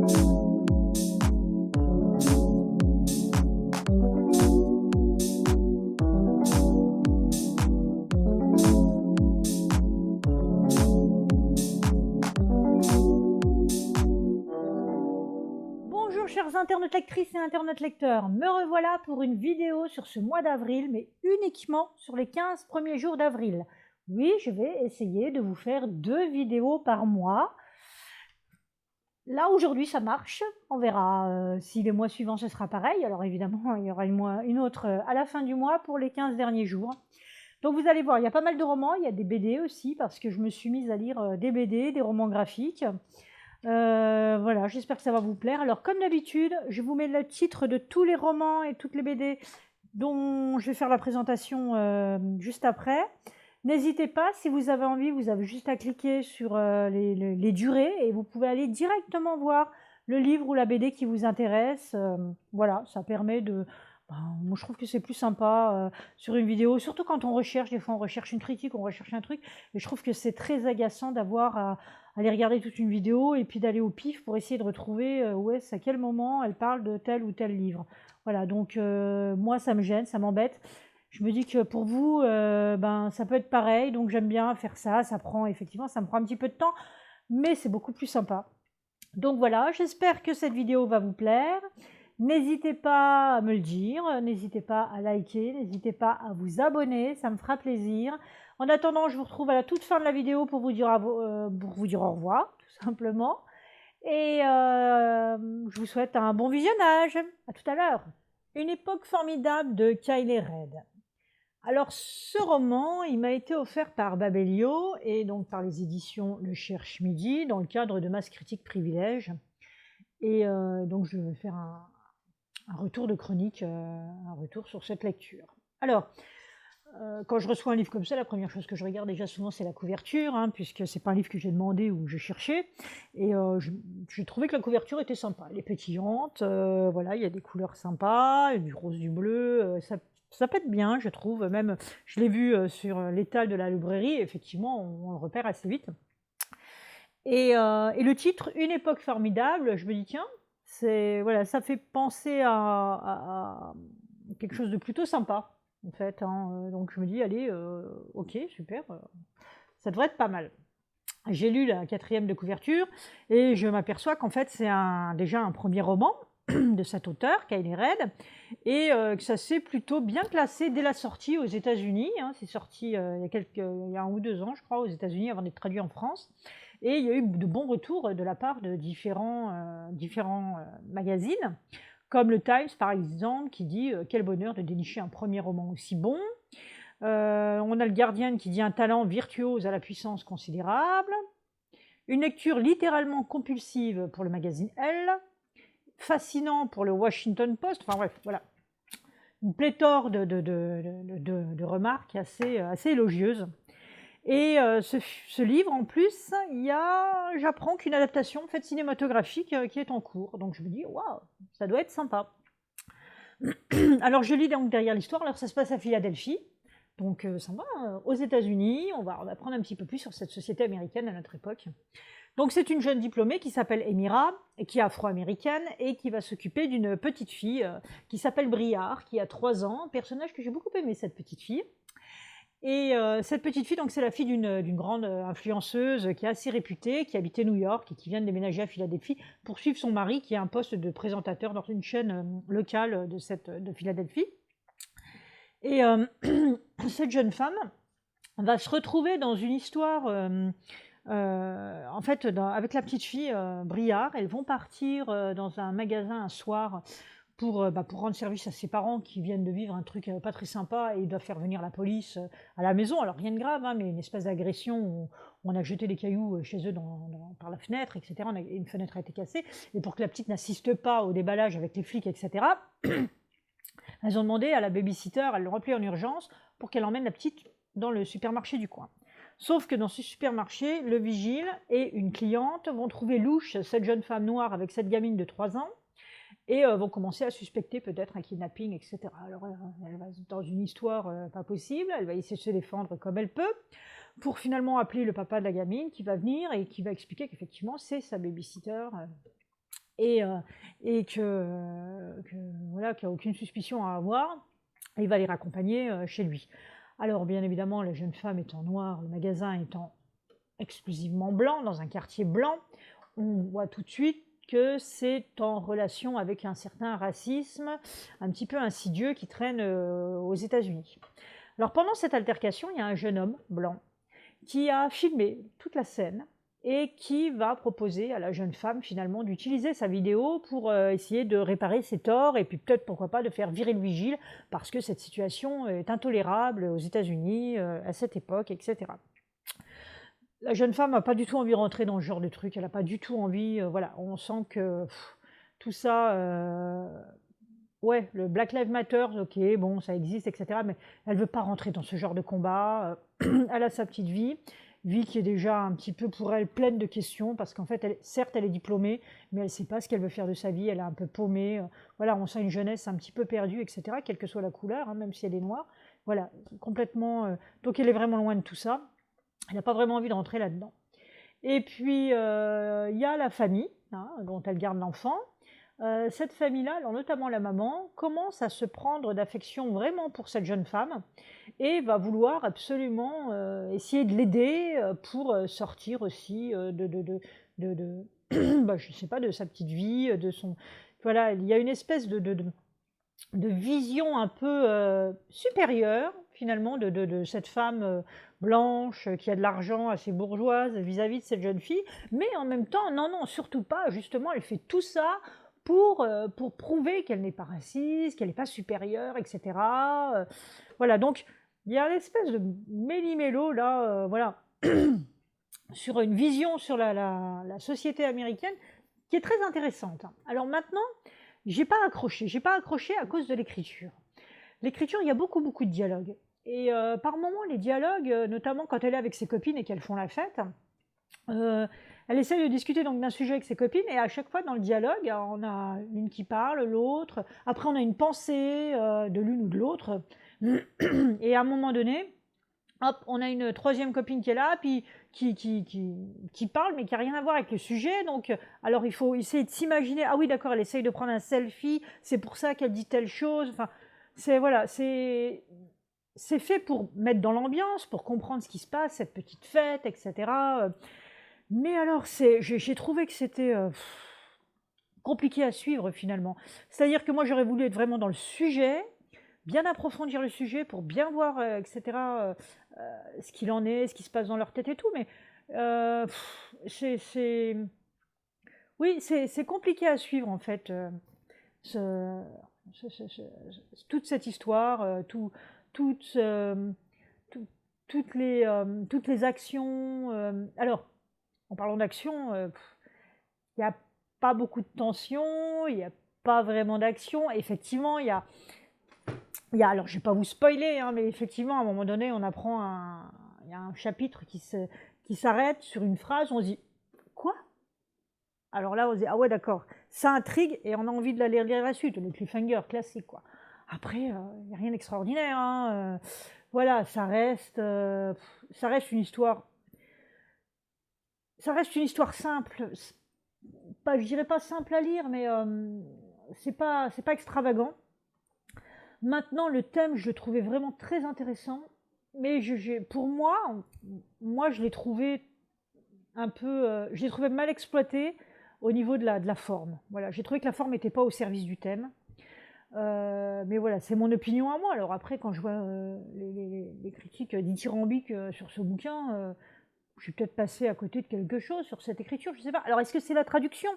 Bonjour chers internautes lectrices et internautes lecteurs, me revoilà pour une vidéo sur ce mois d'avril, mais uniquement sur les 15 premiers jours d'avril. Oui, je vais essayer de vous faire 2 vidéos par mois. Là, aujourd'hui, ça marche. On verra si les mois suivants, ce sera pareil. Alors évidemment, il y aura une autre à la fin du mois pour les 15 derniers jours. Donc vous allez voir, il y a pas mal de romans, il y a des BD aussi, parce que je me suis mise à lire des BD, des romans graphiques. Voilà, j'espère que ça va vous plaire. Alors comme d'habitude, je vous mets le titre de tous les romans et toutes les BD dont je vais faire la présentation juste après. N'hésitez pas, si vous avez envie, vous avez juste à cliquer sur les durées et vous pouvez aller directement voir le livre ou la BD qui vous intéresse. Voilà, ça permet de... moi, je trouve que c'est plus sympa sur une vidéo, surtout quand on recherche. Des fois, on recherche une critique, on recherche un truc. Et je trouve que c'est très agaçant d'avoir à aller regarder toute une vidéo et puis d'aller au pif pour essayer de retrouver où est-ce, à quel moment elle parle de tel ou tel livre. Voilà, donc moi, ça me gêne, ça m'embête. Je me dis que pour vous, ça peut être pareil, donc j'aime bien faire ça. Effectivement, ça me prend un petit peu de temps, mais c'est beaucoup plus sympa. Donc voilà, j'espère que cette vidéo va vous plaire. N'hésitez pas à me le dire, n'hésitez pas à liker, n'hésitez pas à vous abonner, ça me fera plaisir. En attendant, je vous retrouve à la toute fin de la vidéo pour vous dire au revoir, tout simplement. Et je vous souhaite un bon visionnage. À tout à l'heure. Une époque formidable de Kylie Reid. Alors, ce roman, il m'a été offert par Babelio et donc par les éditions Le Cherche Midi dans le cadre de Masse Critique Privilège. Et donc, je vais faire un retour de chronique, un retour sur cette lecture. Alors, quand je reçois un livre comme ça, la première chose que je regarde déjà souvent, c'est la couverture, hein, puisque c'est pas un livre que j'ai demandé ou que j'ai cherché. Et j'ai trouvé que la couverture était sympa. Elle est pétillante, voilà, il y a des couleurs sympas, du rose, du bleu, ça pète bien, je trouve. Même, je l'ai vu sur l'étal de la librairie, effectivement, on le repère assez vite. Et le titre, Une époque formidable, je me dis, tiens, voilà, ça fait penser à quelque chose de plutôt sympa, en fait. Hein. Donc je me dis, allez, ok, super, ça devrait être pas mal. J'ai lu la 4e de couverture et je m'aperçois qu'en fait, c'est déjà un premier roman de cet auteur, Kylie Reid, et que ça s'est plutôt bien classé dès la sortie aux États-Unis. Hein. C'est sorti il y a 1 ou 2 ans, je crois, aux États-Unis, avant d'être traduit en France. Et il y a eu de bons retours de la part de différents magazines, comme le Times, par exemple, qui dit « Quel bonheur de dénicher un premier roman aussi bon ». On a le Guardian qui dit « Un talent virtuose à la puissance considérable ». Une lecture littéralement compulsive pour le magazine Elle, fascinant pour le Washington Post, enfin bref, voilà. Une pléthore de remarques assez élogieuses. Et ce livre, en plus, j'apprends qu'une adaptation faite cinématographique qui est en cours. Donc je me dis, waouh, ça doit être sympa. Alors je lis donc derrière l'histoire. Alors ça se passe à Philadelphie. Donc ça va, aux États-Unis. On va apprendre un petit peu plus sur cette société américaine à notre époque. Donc c'est une jeune diplômée qui s'appelle Emira, et qui est afro-américaine, et qui va s'occuper d'une petite fille qui s'appelle Briar, qui a 3 ans. Un personnage que j'ai beaucoup aimé, cette petite fille. Et cette petite fille, donc c'est la fille d'une grande influenceuse qui est assez réputée, qui habitait New York et qui vient de déménager à Philadelphie pour suivre son mari qui a un poste de présentateur dans une chaîne locale de Philadelphie. Et cette jeune femme va se retrouver dans une histoire, en fait, avec la petite fille Briard. Elles vont partir dans un magasin un soir pour rendre service à ses parents qui viennent de vivre un truc pas très sympa et ils doivent faire venir la police à la maison. Alors rien de grave, hein, mais une espèce d'agression où on a jeté des cailloux chez eux par la fenêtre, etc. Une fenêtre a été cassée. Et pour que la petite n'assiste pas au déballage avec les flics, etc., elles ont demandé à la babysitter, elles l'ont rappelée en urgence pour qu'elle emmène la petite dans le supermarché du coin. Sauf que dans ce supermarché, le vigile et une cliente vont trouver louche cette jeune femme noire avec cette gamine de 3 ans, et vont commencer à suspecter peut-être un kidnapping, etc. Alors elle va dans une histoire pas possible, elle va essayer de se défendre comme elle peut, pour finalement appeler le papa de la gamine qui va venir et qui va expliquer qu'effectivement c'est sa babysitter et, voilà, qu'il n'y a aucune suspicion à avoir, et il va les raccompagner chez lui. Alors bien évidemment, la jeune femme est en noir, le magasin étant exclusivement blanc, dans un quartier blanc, on voit tout de suite que c'est en relation avec un certain racisme un petit peu insidieux qui traîne aux États-Unis. Alors pendant cette altercation, il y a un jeune homme blanc qui a filmé toute la scène et qui va proposer à la jeune femme finalement d'utiliser sa vidéo pour essayer de réparer ses torts et puis peut-être pourquoi pas de faire virer le vigile parce que cette situation est intolérable aux États-Unis à cette époque, etc. La jeune femme n'a pas du tout envie de rentrer dans ce genre de truc, elle n'a pas du tout envie, voilà, on sent que tout ça, ouais, le Black Lives Matter, ok, bon, ça existe, etc., mais elle ne veut pas rentrer dans ce genre de combat, elle a sa petite vie qui est déjà un petit peu pour elle pleine de questions, parce qu'en fait, certes, elle est diplômée, mais elle ne sait pas ce qu'elle veut faire de sa vie, elle est un peu paumée, voilà, on sent une jeunesse un petit peu perdue, etc., quelle que soit la couleur, hein, même si elle est noire, voilà, complètement, donc elle est vraiment loin de tout ça. Elle n'a pas vraiment envie de rentrer là-dedans. Et puis, il y a la famille, hein, dont elle garde l'enfant. Cette famille-là, alors notamment la maman, commence à se prendre d'affection vraiment pour cette jeune femme et va vouloir absolument essayer de l'aider pour sortir aussi bah, je sais pas, de sa petite vie, de son... Voilà, il y a une espèce de vision un peu supérieure, finalement, de cette femme blanche qui a de l'argent, assez bourgeoise vis-à-vis de cette jeune fille, mais en même temps, non, non, surtout pas, justement, elle fait tout ça pour prouver qu'elle n'est pas raciste, qu'elle n'est pas supérieure, etc. Voilà, donc il y a l'espèce de méli-mélo, là, voilà, sur une vision sur la société américaine qui est très intéressante. Alors maintenant, j'ai pas accroché à cause de l'écriture. L'écriture, il y a beaucoup, beaucoup de dialogues. Et par moments, les dialogues, notamment quand elle est avec ses copines et qu'elles font la fête, elle essaie de discuter donc d'un sujet avec ses copines et à chaque fois dans le dialogue, on a l'une qui parle, l'autre. Après, on a une pensée de l'une ou de l'autre. Et à un moment donné, hop, on a une troisième copine qui est là, puis qui parle, mais qui n'a rien à voir avec le sujet. Donc, alors il faut essayer de s'imaginer, ah oui, d'accord, elle essaye de prendre un selfie, c'est pour ça qu'elle dit telle chose. Enfin, c'est voilà, c'est fait pour mettre dans l'ambiance, pour comprendre ce qui se passe, cette petite fête, etc. Mais alors, j'ai trouvé que c'était compliqué à suivre finalement. C'est-à-dire que moi, j'aurais voulu être vraiment dans le sujet, bien approfondir le sujet pour bien voir, etc., ce qu'il en est, ce qui se passe dans leur tête et tout, mais c'est... Oui, c'est compliqué à suivre en fait, ce- toute cette histoire, toutes, toutes les actions. Alors, en parlant d'action, il n'y a pas beaucoup de tension, il n'y a pas vraiment d'action. Effectivement, alors je ne vais pas vous spoiler, hein, mais effectivement, à un moment donné, il y a un chapitre qui s'arrête sur une phrase, on se dit, quoi? Alors là, on se dit, ah ouais, d'accord, ça intrigue et on a envie de la lire la suite, le cliffhanger classique, quoi. Après, il n'y a rien d'extraordinaire, hein, voilà, ça reste une histoire, simple, pas, je dirais pas simple à lire, mais c'est pas extravagant. Maintenant, le thème, je le trouvais vraiment très intéressant, mais pour moi, je l'ai trouvé un peu, je l'ai trouvé mal exploité au niveau de la forme. Voilà, j'ai trouvé que la forme n'était pas au service du thème. Mais voilà, c'est mon opinion à moi. Alors après, quand je vois les critiques dithyrambiques sur ce bouquin, je suis peut-être passée à côté de quelque chose sur cette écriture, je sais pas. Alors est-ce que c'est la traduction?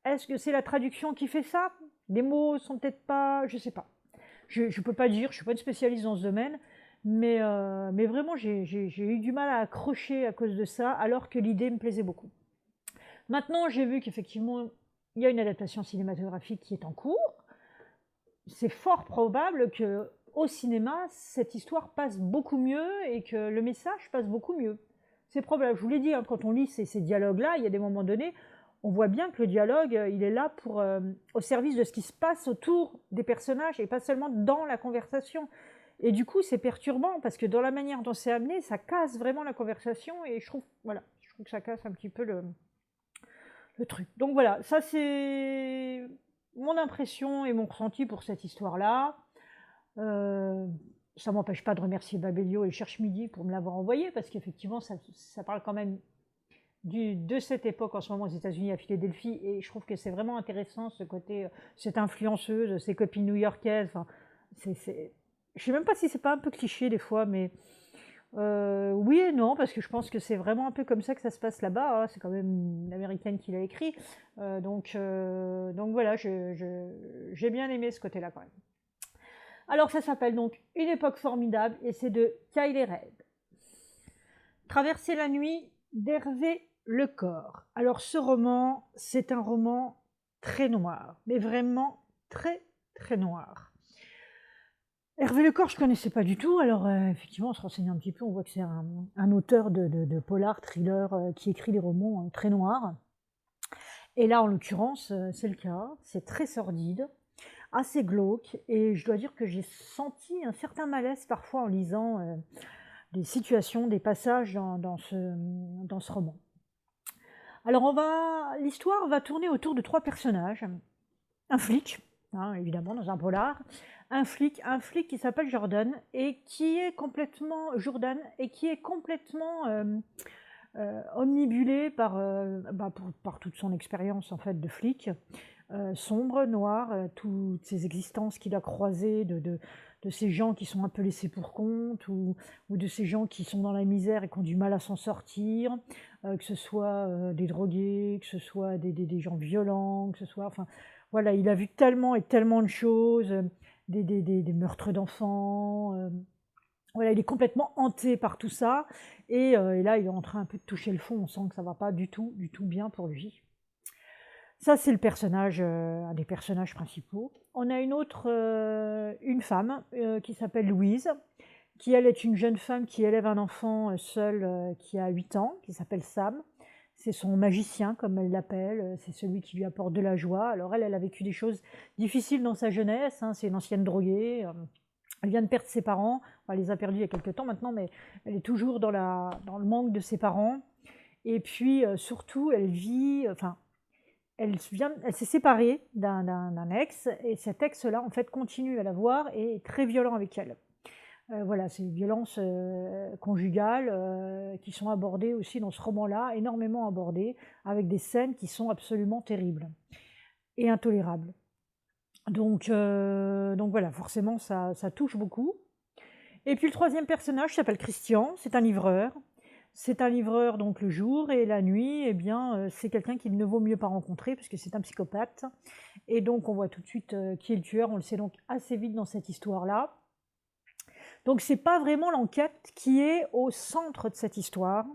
Est-ce que c'est la traduction qui fait ça? Les mots sont peut-être pas, je sais pas. Je ne peux pas dire, je ne suis pas une spécialiste dans ce domaine, mais vraiment, j'ai eu du mal à accrocher à cause de ça, alors que l'idée me plaisait beaucoup. Maintenant, j'ai vu qu'effectivement, il y a une adaptation cinématographique qui est en cours. C'est fort probable que au cinéma, cette histoire passe beaucoup mieux et que le message passe beaucoup mieux. C'est probable. Je vous l'ai dit, hein, quand on lit ces dialogues-là, il y a des moments donnés, on voit bien que le dialogue, il est là pour, au service de ce qui se passe autour des personnages et pas seulement dans la conversation. Et du coup, c'est perturbant parce que dans la manière dont c'est amené, ça casse vraiment la conversation et je trouve que ça casse un petit peu le truc. Donc voilà, ça c'est mon impression et mon ressenti pour cette histoire-là. Ça m'empêche pas de remercier Babelio et Cherche Midi pour me l'avoir envoyé, parce qu'effectivement, ça parle quand même de cette époque en ce moment aux États-Unis, à Philadelphie, et je trouve que c'est vraiment intéressant ce côté, cette influenceuse, ses copines new-yorkaises. Enfin, je sais même pas si c'est pas un peu cliché des fois, mais oui et non, parce que je pense que c'est vraiment un peu comme ça que ça se passe là-bas, hein. C'est quand même une américaine qui l'a écrit, donc voilà, j'ai bien aimé ce côté-là quand même. Alors ça s'appelle donc Une époque formidable et c'est de Kylie Reid. Traverser la nuit d'Hervé Lecor. Alors ce roman, c'est un roman très noir, mais vraiment très très noir. Hervé Lecor, je ne connaissais pas du tout, alors effectivement, on se renseigne un petit peu, on voit que c'est un auteur de polar, thriller, qui écrit des romans très noirs. Et là, en l'occurrence, c'est le cas, c'est très sordide, assez glauque, et je dois dire que j'ai senti un certain malaise parfois en lisant des situations, des passages dans ce roman. Alors l'histoire va tourner autour de 3 personnages. Un flic, hein, évidemment dans un polar, un flic qui s'appelle Jordan et qui est complètement omnibulé par toute son expérience en fait de flic, sombre, noir, toutes ces existences qu'il a croisées de ces gens qui sont un peu laissés pour compte ou de ces gens qui sont dans la misère et qui ont du mal à s'en sortir, que ce soit des drogués, que ce soit des gens violents, que ce soit, enfin voilà, il a vu tellement et tellement de choses, des meurtres d'enfants, voilà, il est complètement hanté par tout ça et là, il est en train un peu de toucher le fond, on sent que ça va pas du tout bien pour lui. Ça, c'est le personnage, un des personnages principaux. On a une femme, qui s'appelle Louise, qui elle est une jeune femme qui élève un enfant, seul, qui a 8 ans, qui s'appelle Sam. C'est son magicien, comme elle l'appelle, c'est celui qui lui apporte de la joie. Alors elle a vécu des choses difficiles dans sa jeunesse, hein, c'est une ancienne droguée, elle vient de perdre ses parents, enfin, elle les a perdus il y a quelque temps maintenant, mais elle est toujours dans le manque de ses parents. Et puis, surtout, elle s'est séparée d'un ex, et cet ex-là, en fait, continue à la voir et est très violent avec elle. Voilà, c'est des violences conjugales qui sont abordées aussi dans ce roman-là, énormément abordées, avec des scènes qui sont absolument terribles et intolérables. Donc voilà, forcément, ça touche beaucoup. Et puis le troisième personnage s'appelle Christian, c'est un livreur. C'est un livreur donc le jour, et la nuit, eh bien, c'est quelqu'un qu'il ne vaut mieux pas rencontrer puisque c'est un psychopathe. Et donc on voit tout de suite qui est le tueur, on le sait donc assez vite dans cette histoire-là. Donc c'est pas vraiment l'enquête qui est au centre de cette histoire,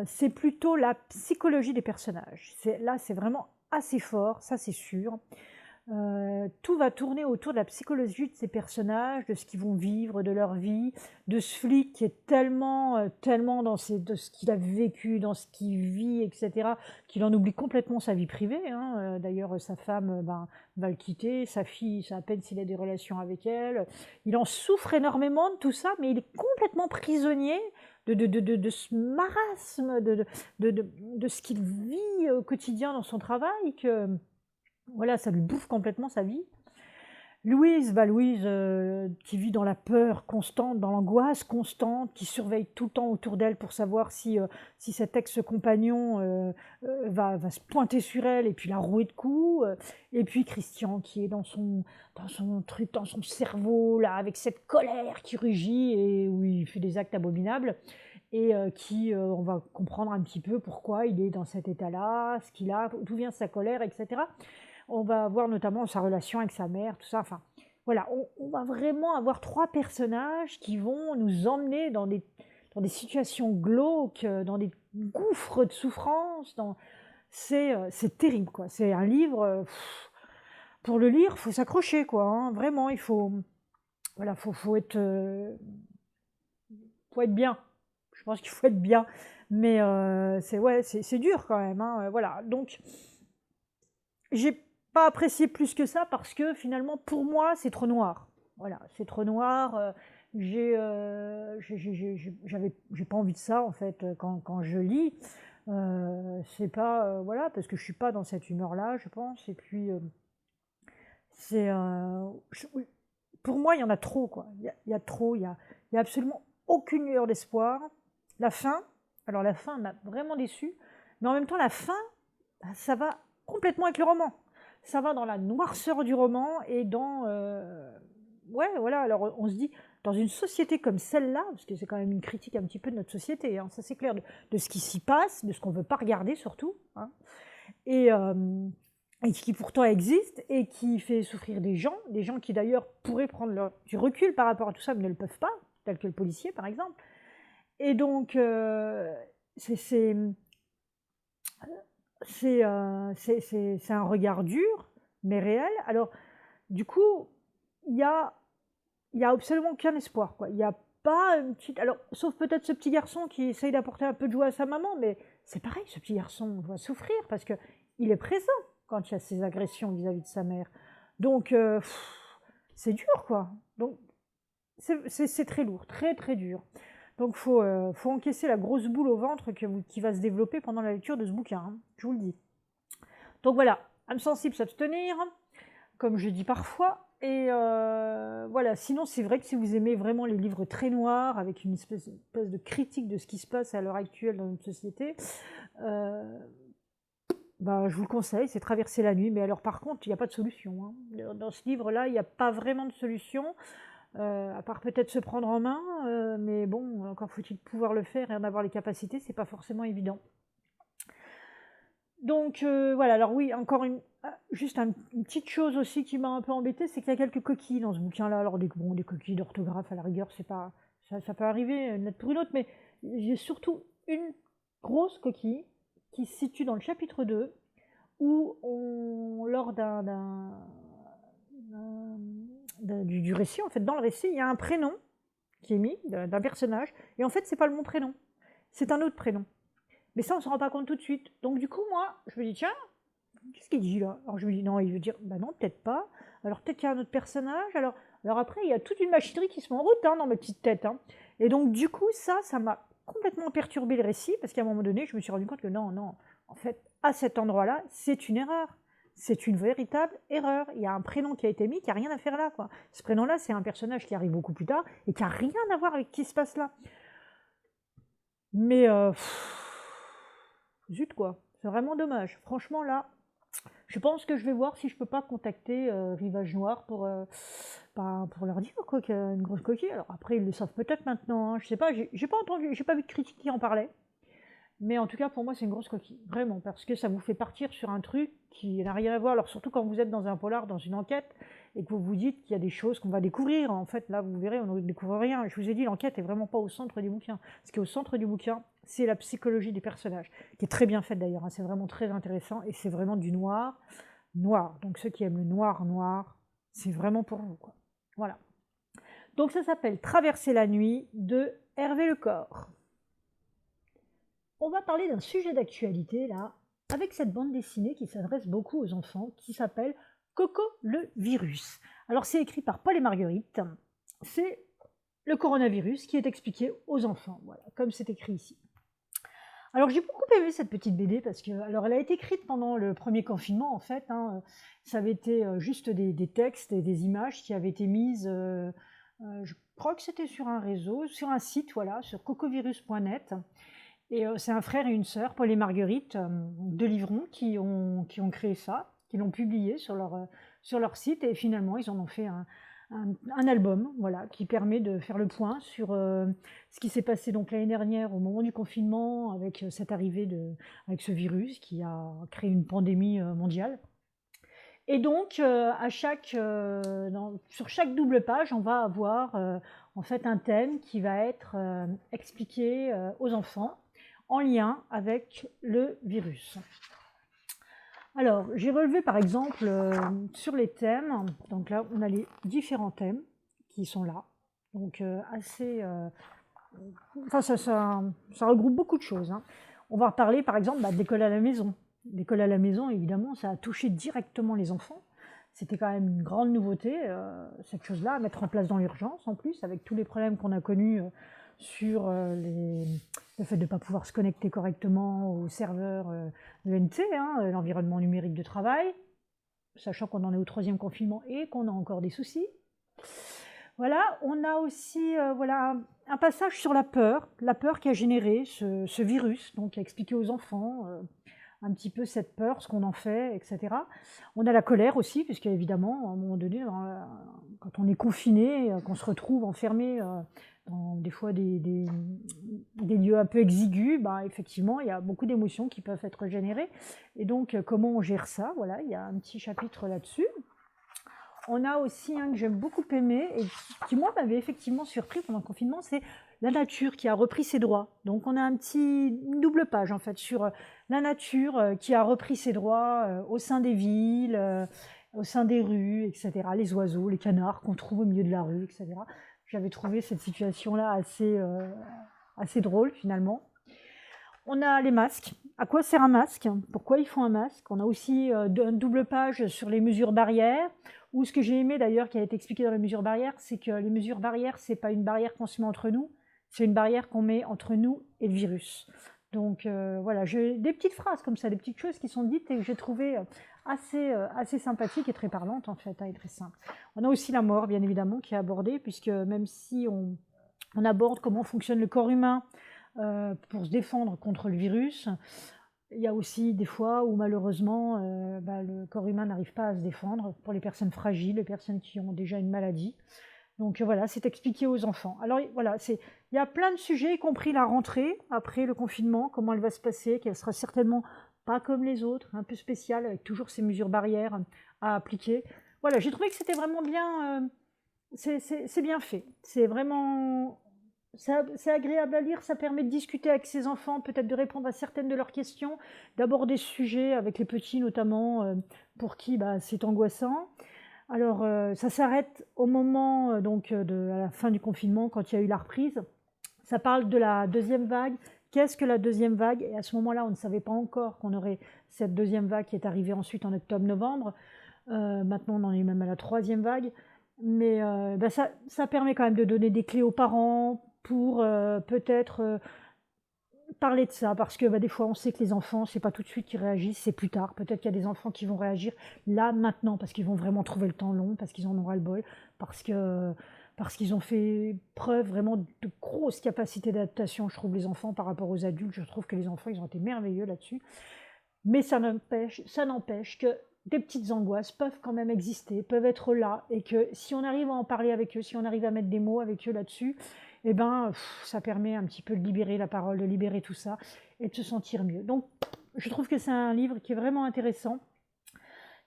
c'est plutôt la psychologie des personnages. Là, c'est vraiment assez fort, ça c'est sûr. Tout va tourner autour de la psychologie de ces personnages, de ce qu'ils vont vivre, de leur vie, de ce flic qui est tellement de ce qu'il a vécu, dans ce qu'il vit, etc., qu'il en oublie complètement sa vie privée, hein. D'ailleurs, sa femme va le quitter, sa fille, c'est à peine s'il a des relations avec elle. Il en souffre énormément de tout ça, mais il est complètement prisonnier de ce marasme, de ce qu'il vit au quotidien dans son travail, que voilà, ça lui bouffe complètement sa vie. Louise, qui vit dans la peur constante, dans l'angoisse constante, qui surveille tout le temps autour d'elle pour savoir si cet ex-compagnon va se pointer sur elle et puis la rouer de coups. Et puis Christian, qui est dans son truc, dans son cerveau, là, avec cette colère qui rugit et où il fait des actes abominables. Et on va comprendre un petit peu pourquoi il est dans cet état-là, ce qu'il a, d'où vient sa colère, etc. On va voir notamment sa relation avec sa mère, tout ça. Enfin, voilà, on va vraiment avoir 3 personnages qui vont nous emmener dans des situations glauques, dans des gouffres de souffrance. C'est terrible, quoi. C'est un livre, pour le lire, faut s'accrocher, quoi, hein. Vraiment, il faut, voilà, faut être bien. Je pense qu'il faut être bien, mais c'est dur quand même, hein, voilà. Donc, j'ai pas apprécié plus que ça parce que finalement, pour moi, c'est trop noir. Voilà, c'est trop noir. J'ai pas envie de ça en fait quand je lis. C'est pas, voilà, parce que je suis pas dans cette humeur-là, je pense. Et puis, c'est, oui, pour moi, il y en a trop, quoi. Il y a trop, il y a absolument aucune lueur d'espoir. La fin, alors la fin m'a vraiment déçue, mais en même temps, la fin, bah, ça va complètement avec le roman. Ça va dans la noirceur du roman et dans, ouais, voilà, alors on se dit, dans une société comme celle-là, parce que c'est quand même une critique un petit peu de notre société, hein, ça c'est clair, de ce qui s'y passe, de ce qu'on ne veut pas regarder surtout, hein, et, et qui pourtant existe et qui fait souffrir des gens qui d'ailleurs pourraient prendre du recul par rapport à tout ça, mais ne le peuvent pas, tel que le policier par exemple. Et donc, c'est c'est- c'est un regard dur, mais réel. Alors, du coup, il y a, il y a absolument aucun espoir, quoi. Il n'y a pas une petite... Alors, sauf peut-être ce petit garçon qui essaye d'apporter un peu de joie à sa maman, mais c'est pareil, ce petit garçon va souffrir parce que il est présent quand il y a ces agressions vis-à-vis de sa mère. Donc, c'est dur, quoi. Donc, c'est très lourd, très très dur. Donc, faut encaisser la grosse boule au ventre qui va se développer pendant la lecture de ce bouquin, hein, je vous le dis. Donc voilà, âme sensible, s'abstenir, comme je dis parfois. Et voilà, sinon c'est vrai que si vous aimez vraiment les livres très noirs, avec une espèce de critique de ce qui se passe à l'heure actuelle dans notre société, euh, bah, je vous le conseille, c'est Traverser la nuit. Mais alors par contre, il n'y a pas de solution, hein. Dans ce livre-là, il n'y a pas vraiment de solution, à part peut-être se prendre en main, mais bon, encore faut-il pouvoir le faire et en avoir les capacités, c'est pas forcément évident. Donc voilà, alors oui, encore juste une petite chose aussi qui m'a un peu embêtée, c'est qu'il y a quelques coquilles dans ce bouquin-là. Alors des coquilles d'orthographe à la rigueur, c'est pas, ça peut arriver une lettre pour une autre, mais j'ai surtout une grosse coquille qui se situe dans le chapitre 2, où lors du récit, en fait, dans le récit, il y a un prénom qui est mis d'un personnage, et en fait, c'est pas le bon prénom, c'est un autre prénom. Mais ça, on s'en rend pas compte tout de suite. Donc du coup, moi, je me dis, tiens, qu'est-ce qu'il dit là? Alors je me dis, non, il veut dire, bah non, peut-être pas. Alors peut-être qu'il y a un autre personnage. Alors après, il y a toute une machinerie qui se met en route, hein, dans ma petite tête, hein. Et donc du coup, ça m'a complètement perturbé le récit, parce qu'à un moment donné, je me suis rendu compte que non, non, en fait, à cet endroit-là, c'est une erreur. C'est une véritable erreur. Il y a un prénom qui a été mis qui n'a rien à faire là, quoi. Ce prénom-là, c'est un personnage qui arrive beaucoup plus tard et qui n'a rien à voir avec ce qui se passe là. Mais zut, quoi. C'est vraiment dommage. Franchement, là, je pense que je vais voir si je peux pas contacter Rivage Noir pour leur dire quoi, qu'il y a une grosse coquille. Alors après, ils le savent peut-être maintenant, hein, je sais pas, j'ai pas entendu, j'ai pas vu de critique qui en parlait. Mais en tout cas, pour moi, c'est une grosse coquille, vraiment, parce que ça vous fait partir sur un truc qui n'a rien à voir. Alors surtout quand vous êtes dans un polar, dans une enquête, et que vous vous dites qu'il y a des choses qu'on va découvrir. En fait, là, vous verrez, on ne découvre rien. Je vous ai dit, l'enquête est vraiment pas au centre du bouquin. Ce qui est au centre du bouquin, c'est la psychologie des personnages, qui est très bien faite d'ailleurs, hein. C'est vraiment très intéressant, et c'est vraiment du noir, noir. Donc ceux qui aiment le noir, noir, c'est vraiment pour vous, quoi. Voilà. Donc ça s'appelle Traverser la nuit de Hervé Lecor. On va parler d'un sujet d'actualité là, avec cette bande dessinée qui s'adresse beaucoup aux enfants, qui s'appelle Coco le virus. Alors c'est écrit par Paul et Marguerite. C'est le coronavirus qui est expliqué aux enfants, voilà, comme c'est écrit ici. Alors j'ai beaucoup aimé cette petite BD parce que, alors elle a été écrite pendant le premier confinement en fait, hein. Ça avait été juste des textes et des images qui avaient été mises, je crois que c'était sur un réseau, sur un site, voilà, sur cocovirus.net. Et c'est un frère et une sœur, Paul et Marguerite, de Livron, qui ont créé ça, qui l'ont publié sur leur site. Et finalement, ils en ont fait un album, voilà, qui permet de faire le point sur ce qui s'est passé donc l'année dernière au moment du confinement, avec cette arrivée avec ce virus qui a créé une pandémie mondiale. Et donc, sur chaque double page, on va avoir en fait un thème qui va être expliqué aux enfants en lien avec le virus. Alors, j'ai relevé par exemple sur les thèmes, donc là on a les différents thèmes qui sont là, donc enfin ça regroupe beaucoup de choses, hein. On va parler par exemple de l'école à la maison. L'école à la maison, évidemment, ça a touché directement les enfants. C'était quand même une grande nouveauté, cette chose-là, à mettre en place dans l'urgence en plus, avec tous les problèmes qu'on a connus sur le fait de ne pas pouvoir se connecter correctement au serveur ENT, hein, l'environnement numérique de travail, sachant qu'on en est au 3e confinement et qu'on a encore des soucis. Voilà, on a aussi voilà, un passage sur la peur qui a généré ce virus, donc à expliquer aux enfants un petit peu cette peur, ce qu'on en fait, etc. On a la colère aussi, puisqu'évidemment, à un moment donné, quand on est confiné, qu'on se retrouve enfermé dans des fois des lieux un peu exigus, bah, effectivement, il y a beaucoup d'émotions qui peuvent être générées. Et donc, comment on gère ça? Voilà, il y a un petit chapitre là-dessus. On a aussi un que j'aime beaucoup aimer et qui, moi, m'avait effectivement surpris pendant le confinement, c'est la nature qui a repris ses droits. Donc, on a une double page, en fait, sur la nature qui a repris ses droits au sein des villes, au sein des rues, etc. Les oiseaux, les canards qu'on trouve au milieu de la rue, etc. J'avais trouvé cette situation-là assez drôle, finalement. On a les masques. À quoi sert un masque? Pourquoi ils font un masque? On a aussi une double page sur les mesures barrières, ou ce que j'ai aimé d'ailleurs qui a été expliqué dans les mesures barrières, c'est que les mesures barrières, c'est pas une barrière qu'on se met entre nous, c'est une barrière qu'on met entre nous et le virus. Donc voilà, j'ai des petites phrases comme ça, des petites choses qui sont dites et que j'ai trouvé assez sympathiques et très parlantes en fait, et très simples. On a aussi la mort, bien évidemment, qui est abordée, puisque même si on aborde comment fonctionne le corps humain, pour se défendre contre le virus. Il y a aussi des fois où malheureusement le corps humain n'arrive pas à se défendre pour les personnes fragiles, les personnes qui ont déjà une maladie. Donc voilà, c'est expliqué aux enfants. Alors voilà, il y a plein de sujets, y compris la rentrée après le confinement, comment elle va se passer, qu'elle sera certainement pas comme les autres, un peu spéciale, avec toujours ces mesures barrières à appliquer. Voilà, j'ai trouvé que c'était vraiment bien, c'est bien fait. C'est vraiment c'est agréable à lire, ça permet de discuter avec ses enfants, peut-être de répondre à certaines de leurs questions, d'aborder ce sujet avec les petits notamment, pour qui c'est angoissant. Alors ça s'arrête au moment à la fin du confinement, quand il y a eu la reprise. Ça parle de la deuxième vague. Qu'est-ce que la deuxième vague? Et à ce moment-là, on ne savait pas encore qu'on aurait cette deuxième vague qui est arrivée ensuite en octobre-novembre. Maintenant, on en est même à la 3e vague. Mais ça permet quand même de donner des clés aux parents pour peut-être parler de ça. Parce que des fois, on sait que les enfants, c'est pas tout de suite qu'ils réagissent, c'est plus tard. Peut-être qu'il y a des enfants qui vont réagir là, maintenant, parce qu'ils vont vraiment trouver le temps long, parce qu'ils en ont ras-le-bol, parce qu'ils ont fait preuve vraiment de grosses capacités d'adaptation, je trouve, les enfants par rapport aux adultes. Je trouve que les enfants, ils ont été merveilleux là-dessus. Mais ça n'empêche que des petites angoisses peuvent quand même exister, peuvent être là, et que si on arrive à en parler avec eux, si on arrive à mettre des mots avec eux là-dessus, eh ben, ça permet un petit peu de libérer la parole, de libérer tout ça, et de se sentir mieux. Donc, je trouve que c'est un livre qui est vraiment intéressant,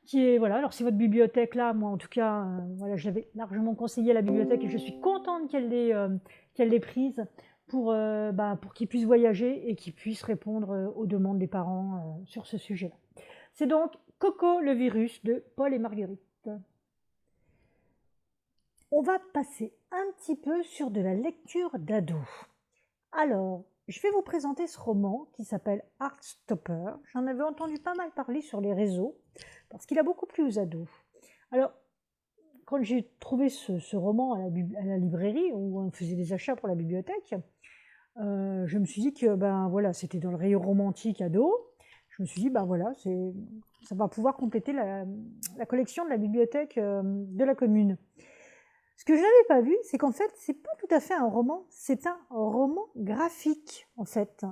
qui est, voilà, alors si votre bibliothèque là, moi en tout cas, voilà, je l'avais largement conseillé à la bibliothèque, et je suis contente qu'elle l'ait prise, pour qu'ils puissent voyager et qu'ils puissent répondre aux demandes des parents sur ce sujet-là. C'est donc Coco le virus de Paul et Marguerite. On va passer un petit peu sur de la lecture d'ado. Alors, je vais vous présenter ce roman qui s'appelle Heartstopper. J'en avais entendu pas mal parler sur les réseaux parce qu'il a beaucoup plu aux ados. Alors, quand j'ai trouvé ce roman à la librairie où on faisait des achats pour la bibliothèque, je me suis dit que voilà, c'était dans le rayon romantique ado. Je me suis dit voilà, ça va pouvoir compléter la collection de la bibliothèque de la commune. Ce que je n'avais pas vu, c'est qu'en fait, c'est pas tout à fait un roman, c'est un roman graphique en fait.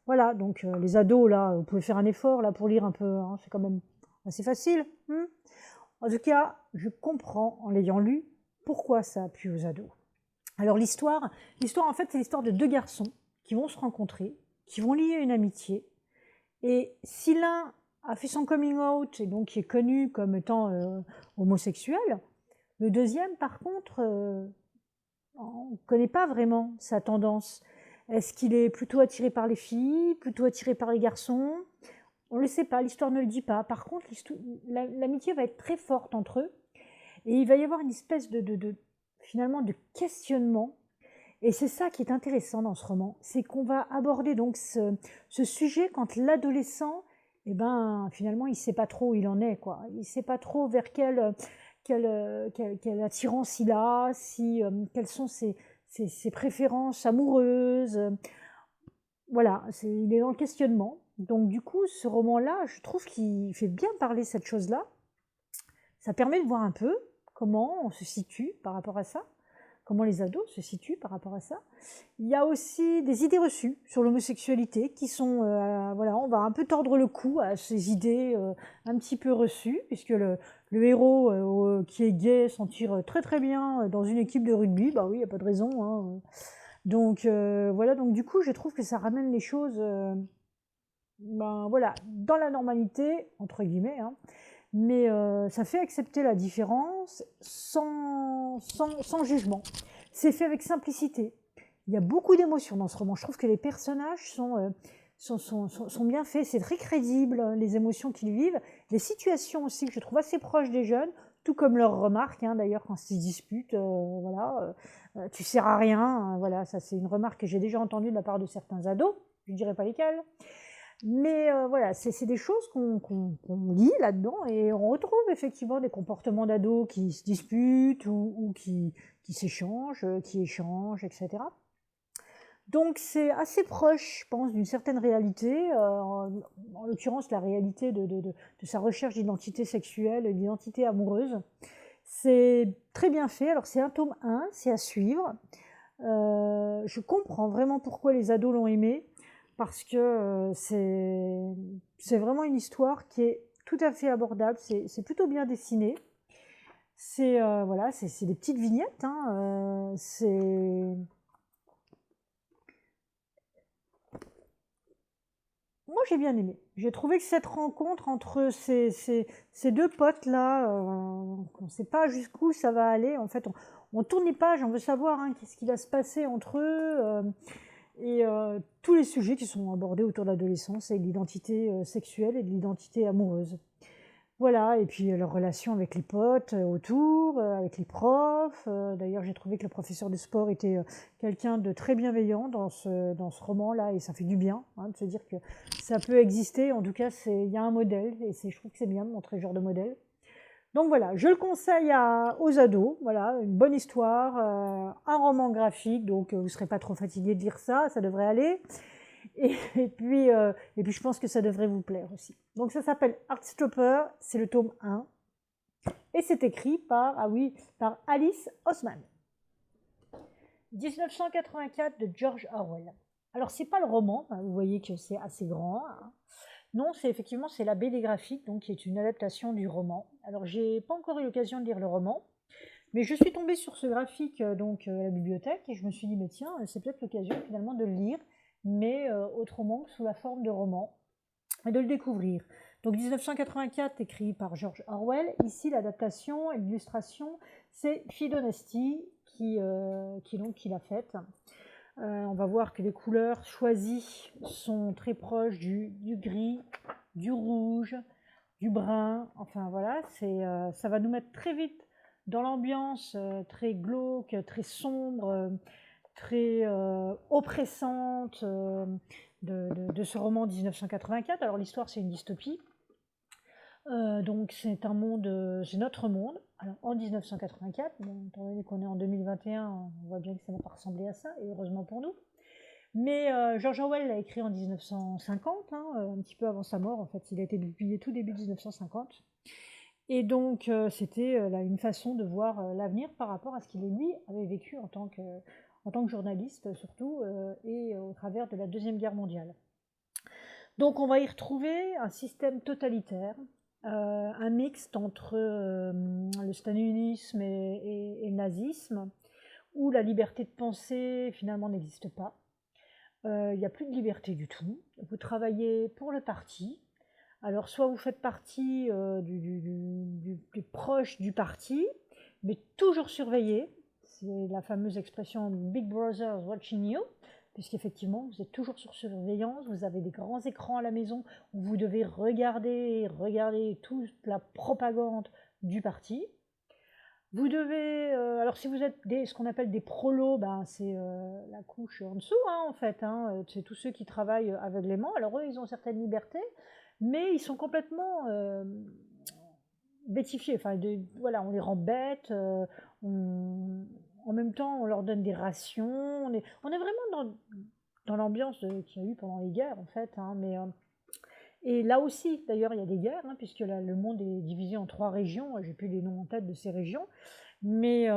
Voilà, donc les ados là, vous pouvez faire un effort là pour lire un peu, hein, c'est quand même assez facile. En tout cas, je comprends en l'ayant lu pourquoi ça a plu aux ados. Alors l'histoire en fait, c'est l'histoire de 2 garçons qui vont se rencontrer, qui vont lier une amitié. Et si l'un a fait son coming out et donc qui est connu comme étant homosexuel, le deuxième, par contre, on ne connaît pas vraiment sa tendance. Est-ce qu'il est plutôt attiré par les filles, plutôt attiré par les garçons? On ne le sait pas, l'histoire ne le dit pas. Par contre, l'amitié va être très forte entre eux. Et il va y avoir une espèce finalement de questionnement. Et c'est ça qui est intéressant dans ce roman. C'est qu'on va aborder donc ce sujet quand l'adolescent, finalement, il ne sait pas trop où il en est, quoi. Il ne sait pas trop vers quelle attirance il a, quelles sont ses préférences amoureuses. voilà, il est dans le questionnement. Donc du coup, ce roman-là, je trouve qu'il fait bien parler cette chose-là. Ça permet de voir un peu comment on se situe par rapport à ça, comment les ados se situent par rapport à ça. Il y a aussi des idées reçues sur l'homosexualité qui sont, voilà, on va un peu tordre le cou à ces idées un petit peu reçues, puisque le héros qui est gay s'en tire très très bien dans une équipe de rugby, bah oui, il n'y a pas de raison, hein. Donc voilà, donc du coup, je trouve que ça ramène les choses, ben voilà, dans la normalité, entre guillemets, hein, mais ça fait accepter la différence sans jugement. C'est fait avec simplicité. Il y a beaucoup d'émotions dans ce roman. Je trouve que les personnages sont bien faits. C'est très crédible, les émotions qu'ils vivent. Les situations aussi que je trouve assez proches des jeunes, tout comme leurs remarques, hein, d'ailleurs, quand ils se disputent, voilà, tu sers à rien. Voilà, ça c'est une remarque que j'ai déjà entendue de la part de certains ados. Je ne dirais pas lesquels. Mais voilà, c'est des choses qu'on lit là-dedans et on retrouve effectivement des comportements d'ados qui se disputent ou qui s'échangent, qui échangent, etc. Donc c'est assez proche, je pense, d'une certaine réalité, en l'occurrence la réalité de sa recherche d'identité sexuelle et d'identité amoureuse. C'est très bien fait, alors c'est un tome 1, c'est à suivre. Je comprends vraiment pourquoi les ados l'ont aimé, parce que c'est vraiment une histoire qui est tout à fait abordable, c'est plutôt bien dessiné. C'est voilà, c'est des petites vignettes, hein, moi j'ai bien aimé. J'ai trouvé que cette rencontre entre ces deux potes-là, on ne sait pas jusqu'où ça va aller. En fait, on tourne les pages, on veut savoir hein, qu'est-ce qui va se passer entre eux. Et tous les sujets qui sont abordés autour de l'adolescence et de l'identité sexuelle et de l'identité amoureuse. Voilà, et puis leur relation avec les potes autour, avec les profs. D'ailleurs, j'ai trouvé que le professeur de sport était quelqu'un de très bienveillant dans ce roman-là, et ça fait du bien hein, de se dire que ça peut exister. En tout cas, il y a un modèle, et je trouve que c'est bien de montrer ce genre de modèle. Donc voilà, je le conseille aux ados. Voilà, une bonne histoire, un roman graphique, donc vous ne serez pas trop fatigué de lire ça, ça devrait aller. Et puis je pense que ça devrait vous plaire aussi. Donc ça s'appelle Heartstopper, c'est le tome 1. Et c'est écrit par, ah oui, par Alice Oseman. 1984 de George Orwell. Alors c'est pas le roman, hein, vous voyez que c'est assez grand. Hein. Non, c'est effectivement c'est la BD graphique, donc qui est une adaptation du roman. Alors j'ai pas encore eu l'occasion de lire le roman, mais je suis tombée sur ce graphique donc à la bibliothèque et je me suis dit mais tiens, c'est peut-être l'occasion finalement de le lire, mais autrement que sous la forme de roman et de le découvrir. Donc 1984 écrit par George Orwell. Ici l'adaptation et l'illustration c'est Fidonesti qui l'a faite. On va voir que les couleurs choisies sont très proches du gris, du rouge, du brun. Enfin voilà, ça va nous mettre très vite dans l'ambiance très glauque, très sombre, très oppressante de ce roman 1984. Alors l'histoire c'est une dystopie. Donc c'est un monde, c'est notre monde. Alors en 1984, bon, étant donné qu'on est en 2021, on voit bien que ça n'a pas ressemblé à ça, et heureusement pour nous. Mais George Orwell l'a écrit en 1950, hein, un petit peu avant sa mort en fait. Il a été publié tout début 1950. Et donc c'était là, une façon de voir l'avenir par rapport à ce qu'il lui avait vécu en tant que journaliste surtout, et au travers de la Deuxième Guerre mondiale. Donc on va y retrouver un système totalitaire, un mixte entre le stalinisme et le nazisme, où la liberté de penser finalement n'existe pas. Il n'y a plus de liberté du tout. Vous travaillez pour le parti. Alors soit vous faites partie des proches du parti, mais toujours surveillé. C'est la fameuse expression Big Brother is watching you, puisqu'effectivement vous êtes toujours sur surveillance, vous avez des grands écrans à la maison où vous devez regarder toute la propagande du parti. Vous devez, alors si vous êtes ce qu'on appelle des prolos, ben c'est la couche en dessous hein, en fait, hein, c'est tous ceux qui travaillent aveuglément. Alors eux, ils ont certaines libertés, mais ils sont complètement bêtifiés. Enfin, voilà, on les rend bêtes, en même temps, on leur donne des rations. On est vraiment dans l'ambiance qu'il y a eu pendant les guerres, en fait, hein, et là aussi, d'ailleurs, il y a des guerres, hein, puisque là, le monde est divisé en 3 régions, j'ai plus les noms en tête de ces régions, mais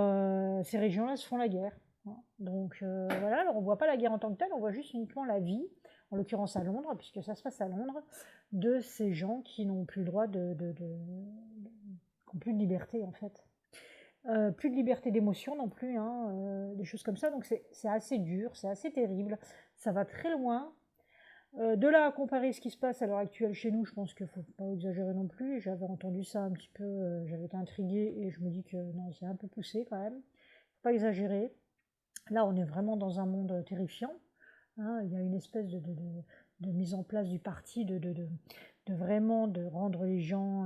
ces régions-là se font la guerre, hein. Donc voilà, alors on voit pas la guerre en tant que telle, on voit juste uniquement la vie, en l'occurrence à Londres, puisque ça se passe à Londres, de ces gens qui n'ont plus le droit qui n'ont plus de liberté, en fait. Plus de liberté d'émotion non plus, hein, des choses comme ça, donc c'est assez dur, c'est assez terrible, ça va très loin. De là à comparer ce qui se passe à l'heure actuelle chez nous, je pense qu'il ne faut pas exagérer non plus. J'avais entendu ça un petit peu, j'avais été intriguée et je me dis que non, c'est un peu poussé quand même. Faut pas exagérer. Là, on est vraiment dans un monde terrifiant, hein. Il y a une espèce de mise en place du parti, de vraiment de rendre les gens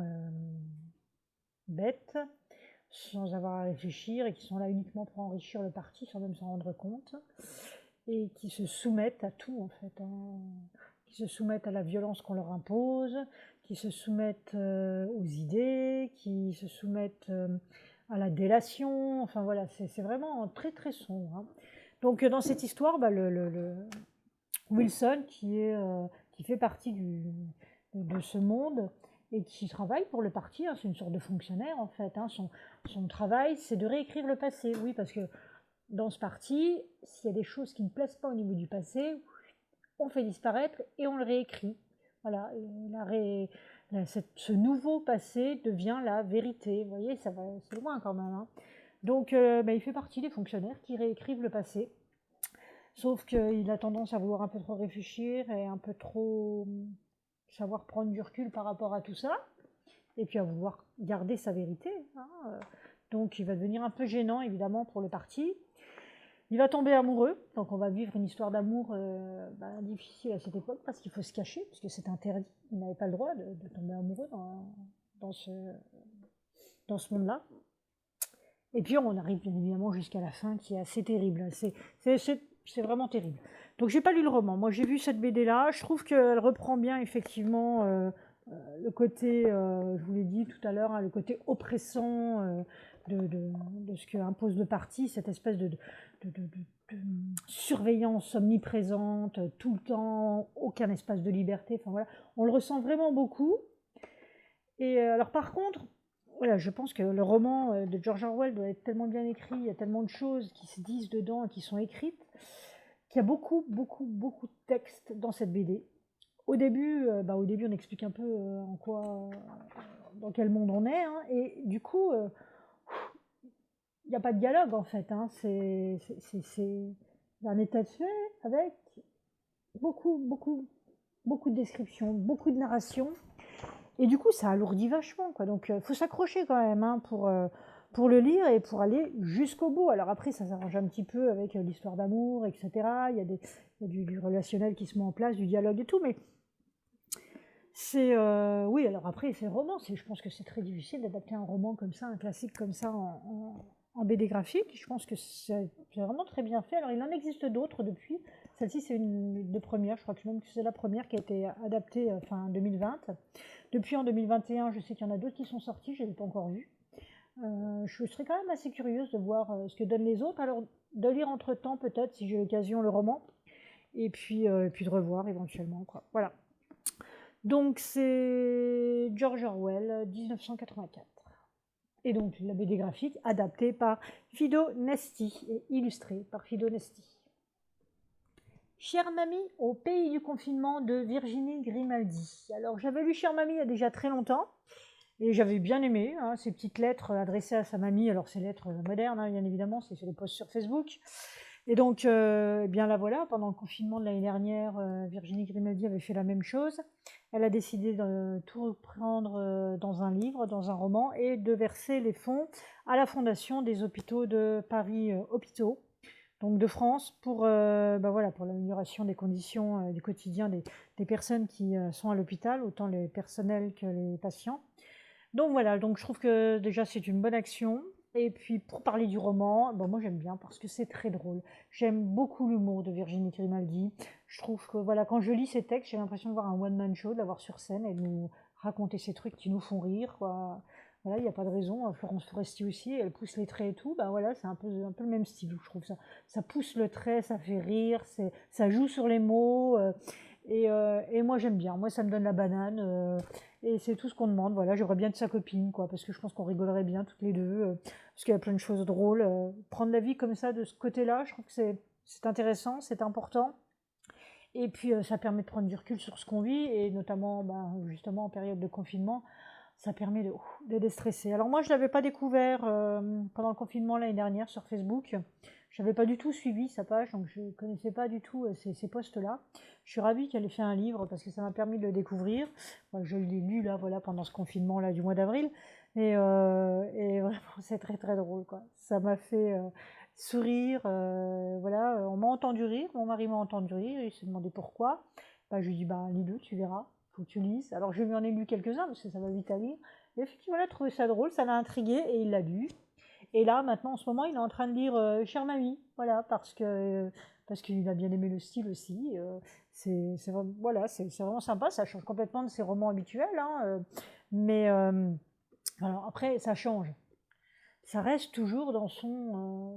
bêtes, sans avoir à réfléchir, et qui sont là uniquement pour enrichir le parti sans même s'en rendre compte, et qui se soumettent à tout en fait, hein. Qui se soumettent à la violence qu'on leur impose, qui se soumettent aux idées, qui se soumettent à la délation, enfin voilà, c'est vraiment très très sombre, hein. Donc dans cette histoire, bah, Wilson qui fait partie de ce monde et qui travaille pour le parti, hein, c'est une sorte de fonctionnaire en fait, hein. Son travail, c'est de réécrire le passé, oui, parce que dans ce parti, s'il y a des choses qui ne plaisent pas au niveau du passé, on fait disparaître et on le réécrit. Voilà, ce nouveau passé devient la vérité. Vous voyez, ça va, c'est loin quand même, hein. Donc, bah, il fait partie des fonctionnaires qui réécrivent le passé. Sauf qu'il a tendance à vouloir un peu trop réfléchir et un peu trop savoir prendre du recul par rapport à tout ça. Et puis à vouloir garder sa vérité, hein. Donc il va devenir un peu gênant, évidemment, pour le parti. Il va tomber amoureux, donc on va vivre une histoire d'amour difficile à cette époque, parce qu'il faut se cacher, puisque c'est interdit. Il n'avait pas le droit de tomber amoureux dans ce monde-là. Et puis on arrive bien évidemment jusqu'à la fin, qui est assez terrible. C'est vraiment terrible. Donc j'ai pas lu le roman. Moi j'ai vu cette BD-là. Je trouve qu'elle reprend bien effectivement le côté, je vous l'ai dit tout à l'heure, hein, le côté oppressant de ce que impose le parti, cette espèce de surveillance omniprésente, tout le temps, aucun espace de liberté. Enfin voilà, on le ressent vraiment beaucoup. Et alors par contre, voilà, je pense que le roman de George Orwell doit être tellement bien écrit, il y a tellement de choses qui se disent dedans et qui sont écrites, qu'il y a beaucoup, beaucoup, beaucoup de textes dans cette BD. Au début, on explique un peu dans quel monde on est, hein, et du coup, il n'y a pas de dialogue en fait, hein. C'est un état de fait avec beaucoup, beaucoup, beaucoup de descriptions, beaucoup de narration. Et du coup, ça alourdit vachement, quoi. Donc, faut s'accrocher quand même, hein, pour le lire et pour aller jusqu'au bout. Alors après, ça s'arrange un petit peu avec l'histoire d'amour, etc. Il y a du relationnel qui se met en place, du dialogue et tout, mais oui, alors après, c'est roman. Je pense que c'est très difficile d'adapter un roman comme ça, un classique comme ça en BD graphique. Je pense que c'est vraiment très bien fait. Alors, il en existe d'autres depuis. Celle-ci, c'est une des premières. Je crois que même que c'est la première qui a été adaptée fin 2020. Depuis en 2021, je sais qu'il y en a d'autres qui sont sortis. Je ne les ai pas encore vus. Je serais quand même assez curieuse de voir ce que donnent les autres. Alors, de lire entre-temps, peut-être, si j'ai l'occasion, le roman. Et puis de revoir éventuellement, quoi. Voilà. Donc c'est George Orwell, 1984. Et donc la BD graphique adaptée par Fido Nesti et illustrée par Fido Nesti. Chère Mamie au pays du confinement de Virginie Grimaldi. Alors j'avais lu Chère Mamie il y a déjà très longtemps et j'avais bien aimé, hein, ces petites lettres adressées à sa mamie. Alors ces lettres modernes, hein, bien évidemment, c'est les posts sur Facebook. Et donc, eh bien là voilà, pendant le confinement de l'année dernière, Virginie Grimaldi avait fait la même chose. Elle a décidé de tout reprendre dans un livre, dans un roman, et de verser les fonds à la Fondation des hôpitaux de Paris Hôpitaux, donc de France, pour l'amélioration des conditions du quotidien des personnes qui sont à l'hôpital, autant les personnels que les patients. Donc voilà, donc je trouve que déjà c'est une bonne action. Et puis pour parler du roman, moi j'aime bien parce que c'est très drôle. J'aime beaucoup l'humour de Virginie Grimaldi. Je trouve que voilà, quand je lis ses textes, j'ai l'impression de voir un one-man show, de l'avoir sur scène et de nous raconter ces trucs qui nous font rire, quoi. Voilà, il n'y a pas de raison. Florence Foresti aussi, elle pousse les traits et tout. Ben voilà, c'est un peu le même style, je trouve ça. Ça pousse le trait, ça fait rire, ça joue sur les mots. Et moi, j'aime bien. Moi, ça me donne la banane. Et c'est tout ce qu'on demande. Voilà, j'aurais bien de sa copine, quoi, parce que je pense qu'on rigolerait bien toutes les deux. Parce qu'il y a plein de choses drôles. Prendre la vie comme ça, de ce côté-là, je trouve que c'est intéressant, c'est important. Et puis, ça permet de prendre du recul sur ce qu'on vit, et notamment, ben, justement, en période de confinement, ça permet de déstresser. Alors moi, je ne l'avais pas découvert pendant le confinement l'année dernière sur Facebook. Je n'avais pas du tout suivi sa page, donc je ne connaissais pas du tout ces posts-là. Je suis ravie qu'elle ait fait un livre parce que ça m'a permis de le découvrir. Moi, je l'ai lu là, voilà, pendant ce confinement-là du mois d'avril. Et vraiment, c'est très très drôle, quoi. Ça m'a fait sourire. Voilà, on m'a entendu rire, mon mari m'a entendu rire, il s'est demandé pourquoi. Bah, je lui ai dit, bah, lis-le, tu verras. Faut que tu lises. Alors je lui en ai lu quelques-uns parce que ça va vite à lire. Et effectivement, il a trouvé ça drôle, ça l'a intrigué et il l'a lu. Et là, maintenant, en ce moment, il est en train de lire Chère Mamie, voilà, parce qu'il a bien aimé le style aussi. Voilà, c'est vraiment sympa, ça change complètement de ses romans habituels, hein, mais alors après, ça change. Ça reste toujours dans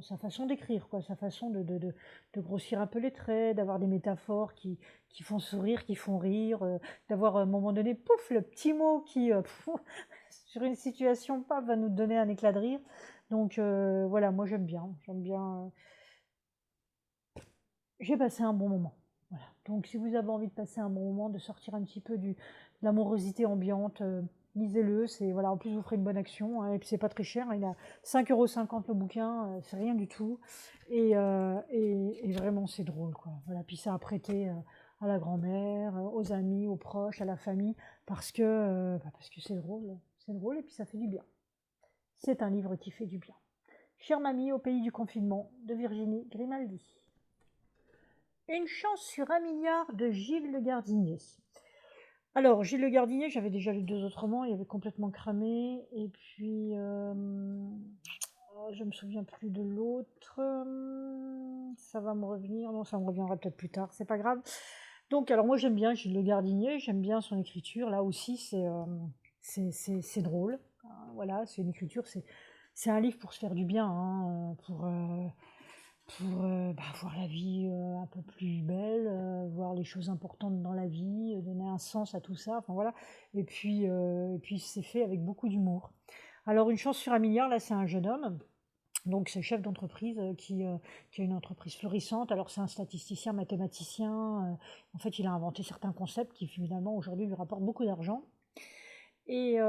sa façon d'écrire, quoi, sa façon de grossir un peu les traits, d'avoir des métaphores qui font sourire, qui font rire, d'avoir à un moment donné, pouf, le petit mot qui, sur une situation, paf, va nous donner un éclat de rire. Donc voilà, moi j'aime bien, j'ai passé un bon moment. Voilà. Donc si vous avez envie de passer un bon moment, de sortir un petit peu de l'amorosité ambiante, lisez-le. Voilà, en plus vous ferez une bonne action, hein, et puis c'est pas très cher, hein, il a 5,50 € le bouquin, c'est rien du tout. Et vraiment c'est drôle, quoi. Voilà, puis ça a prêté à la grand-mère, aux amis, aux proches, à la famille, parce que c'est drôle et puis ça fait du bien. C'est un livre qui fait du bien. Chère mamie au pays du confinement, de Virginie Grimaldi. Une chance sur 1 milliard de Gilles Le Gardinier. Alors, Gilles Le Gardinier, j'avais déjà lu 2 autres romans, il avait complètement cramé. Et puis, je me souviens plus de l'autre. Ça va me revenir. Non, ça me reviendra peut-être plus tard, c'est pas grave. Donc, alors moi j'aime bien Gilles Le Gardinier, j'aime bien son écriture. Là aussi, c'est drôle. Voilà, c'est une écriture, c'est un livre pour se faire du bien, hein, pour voir la vie un peu plus belle, voir les choses importantes dans la vie, donner un sens à tout ça. Enfin voilà. Et puis c'est fait avec beaucoup d'humour. Alors une chance sur 1 milliard, là c'est un jeune homme. Donc c'est chef d'entreprise qui a une entreprise florissante. Alors c'est un statisticien, mathématicien. En fait, il a inventé certains concepts qui finalement aujourd'hui lui rapportent beaucoup d'argent. Et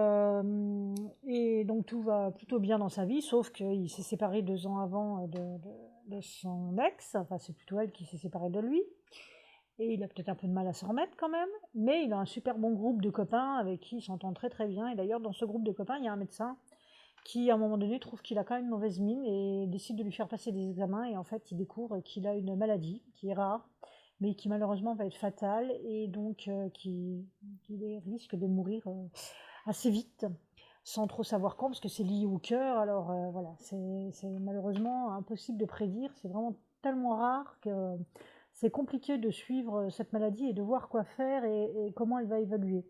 donc tout va plutôt bien dans sa vie, sauf qu'il s'est séparé 2 ans avant de son ex. Enfin, c'est plutôt elle qui s'est séparée de lui. Et il a peut-être un peu de mal à s'en remettre quand même. Mais il a un super bon groupe de copains avec qui il s'entend très très bien. Et d'ailleurs, dans ce groupe de copains, il y a un médecin qui, à un moment donné, trouve qu'il a quand même une mauvaise mine et décide de lui faire passer des examens. Et en fait, il découvre qu'il a une maladie qui est rare, mais qui malheureusement va être fatale et donc qui risque de mourir assez vite, sans trop savoir quand, parce que c'est lié au cœur. Alors voilà, c'est malheureusement impossible de prédire. C'est vraiment tellement rare que c'est compliqué de suivre cette maladie et de voir quoi faire et comment elle va évoluer.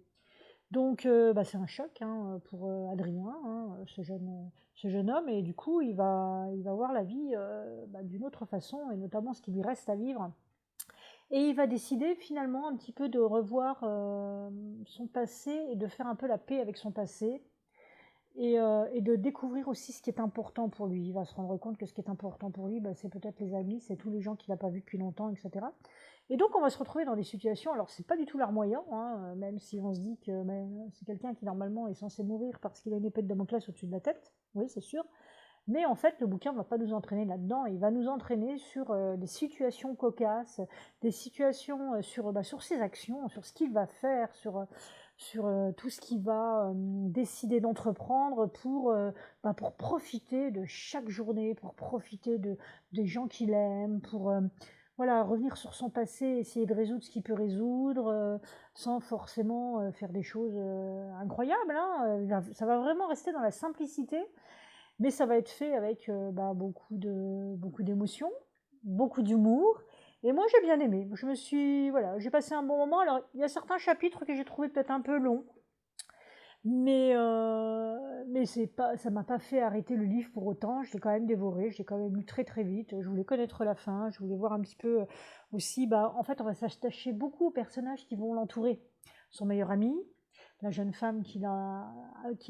Donc c'est un choc, hein, pour Adrien, hein, ce jeune homme, et du coup il va voir la vie d'une autre façon, et notamment ce qui lui reste à vivre. Et il va décider finalement un petit peu de revoir son passé et de faire un peu la paix avec son passé et de découvrir aussi ce qui est important pour lui. Il va se rendre compte que ce qui est important pour lui, c'est peut-être les amis, c'est tous les gens qu'il n'a pas vus depuis longtemps, etc. Et donc on va se retrouver dans des situations, alors c'est pas du tout larmoyant, hein, même si on se dit que c'est quelqu'un qui normalement est censé mourir parce qu'il a une épée de Damoclès au-dessus de la tête, oui c'est sûr, mais en fait, le bouquin ne va pas nous entraîner là-dedans, il va nous entraîner sur des situations cocasses, des situations sur ses actions, sur ce qu'il va faire, sur tout ce qu'il va décider d'entreprendre pour profiter de chaque journée, pour profiter des gens qu'il aime, pour voilà, revenir sur son passé, essayer de résoudre ce qu'il peut résoudre, sans forcément faire des choses incroyables, hein. Ça va vraiment rester dans la simplicité, mais ça va être fait avec beaucoup d'émotions, beaucoup d'humour. Et moi, j'ai bien aimé. Voilà, j'ai passé un bon moment. Alors, il y a certains chapitres que j'ai trouvé peut-être un peu longs, mais mais ça m'a pas fait arrêter le livre pour autant. Je l'ai quand même dévoré, je l'ai quand même lu très très vite. Je voulais connaître la fin, je voulais voir un petit peu aussi. Bah, en fait, on va s'attacher beaucoup aux personnages qui vont l'entourer. Son meilleur ami, la jeune femme qu'il a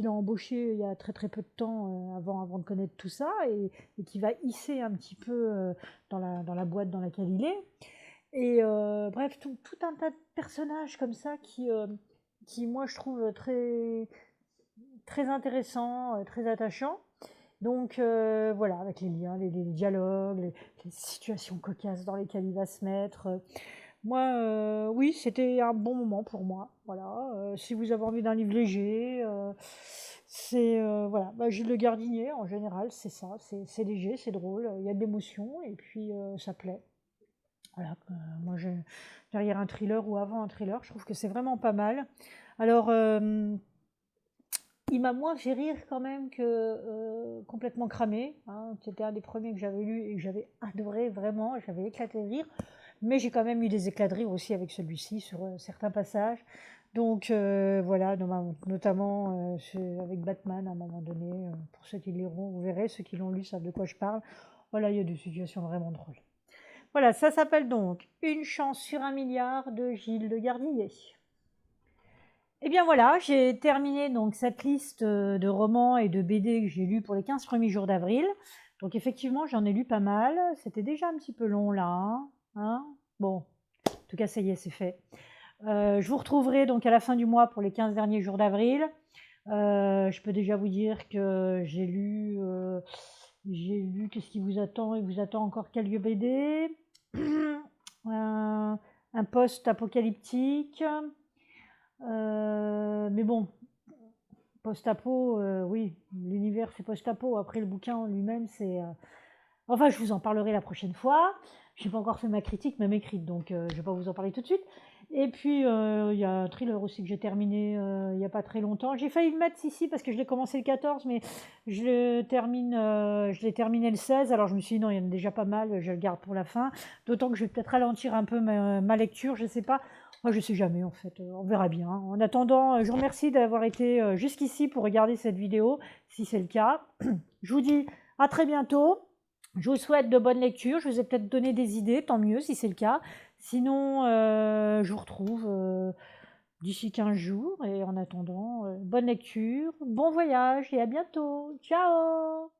embauchée il y a très très peu de temps avant de connaître tout ça et qui va hisser un petit peu dans la boîte dans laquelle il est. Et bref, tout un tas de personnages comme ça qui moi, je trouve très intéressants, très attachants. Donc voilà, avec les liens, les dialogues, les situations cocasses dans lesquelles il va se mettre. Moi, oui, c'était un bon moment pour moi. Voilà, si vous avez envie d'un livre léger, voilà, bah, Gilles Le Gardinier, en général, c'est ça, c'est léger, c'est drôle, il y a de l'émotion et puis ça plaît. Voilà, moi, derrière un thriller ou avant un thriller, je trouve que c'est vraiment pas mal. Alors, il m'a moins fait rire quand même que Complètement cramé, hein. C'était un des premiers que j'avais lu et que j'avais adoré vraiment, j'avais éclaté de rire. Mais j'ai quand même eu des éclats de rire aussi avec celui-ci sur certains passages. Donc voilà, notamment avec Batman à un moment donné. Pour ceux qui liront, vous verrez, ceux qui l'ont lu savent de quoi je parle. Voilà, il y a des situations vraiment drôles. Voilà, ça s'appelle donc Une chance sur un milliard de Gilles Le Gardinier. Et bien voilà, j'ai terminé donc cette liste de romans et de BD que j'ai lus pour les 15 premiers jours d'avril. Donc effectivement, j'en ai lu pas mal. C'était déjà un petit peu long là, hein. Bon, en tout cas, ça y est, c'est fait. Je vous retrouverai donc à la fin du mois pour les 15 derniers jours d'avril. Je peux déjà vous dire que qu'est-ce qui vous attend? Il vous attend encore quelques BD. Un post-apocalyptique. Mais bon, post-apo, oui, l'univers c'est post-apo. Après, le bouquin en lui-même, enfin, je vous en parlerai la prochaine fois. Je n'ai pas encore fait ma critique, même écrite, donc je ne vais pas vous en parler tout de suite. Et puis, il y a un thriller aussi que j'ai terminé il n'y a pas très longtemps. J'ai failli le mettre ici parce que je l'ai commencé le 14, mais je l'ai terminé le 16. Alors je me suis dit, non, il y en a déjà pas mal, je le garde pour la fin. D'autant que je vais peut-être ralentir un peu ma lecture, je ne sais pas. Moi, je ne sais jamais, en fait. On verra bien. En attendant, je vous remercie d'avoir été jusqu'ici pour regarder cette vidéo, si c'est le cas. Je vous dis à très bientôt. Je vous souhaite de bonnes lectures. Je vous ai peut-être donné des idées, tant mieux si c'est le cas. Sinon, je vous retrouve d'ici 15 jours. Et en attendant, bonne lecture, bon voyage et à bientôt. Ciao!